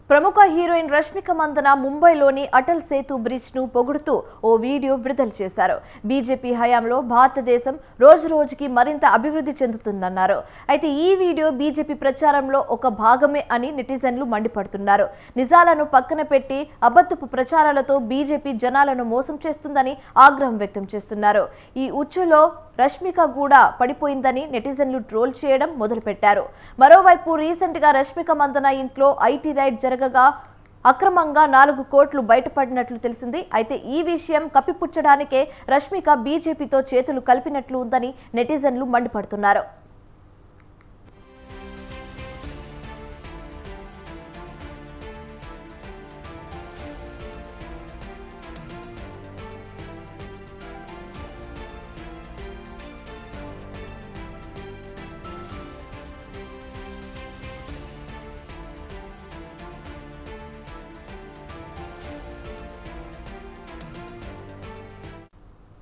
ప్రముఖ హీరోయిన్ రష్మిక మందన ముంబైలోని అటల్ సేతు బ్రిడ్జ్ ను పొగుడుతూ ఓ వీడియో విడుదల చేశారు. బీజేపీ హయాంలో భారతదేశం రోజురోజుకి మరింత అభివృద్ధి చెందుతుందన్నారు. అయితే ఈ వీడియో బీజేపీ ప్రచారంలో ఒక భాగమే అని నెటిజన్లు మండిపడుతున్నారు. నిజాలను పక్కన పెట్టి అబద్ధపు ప్రచారాలతో బీజేపీ జనాలను మోసం చేస్తుందని ఆగ్రహం వ్యక్తం చేస్తున్నారు. ఈ ఉచ్చులో రష్మిక కూడా పడిపోయిందని నెటిజన్లు ట్రోల్ చేయడం మొదలుపెట్టారు. మరోవైపు రీసెంట్ గా రష్మిక మందన ఇంట్లో ఐటీ రైడ్ జరగగా అక్రమంగా 4 కోట్లు బయటపడినట్లు తెలిసింది. అయితే ఈ విషయం కప్పిపుచ్చడానికే రష్మిక బీజేపీతో చేతులు కలిపినట్లు ఉందని నెటిజన్లు మండిపడుతున్నారు.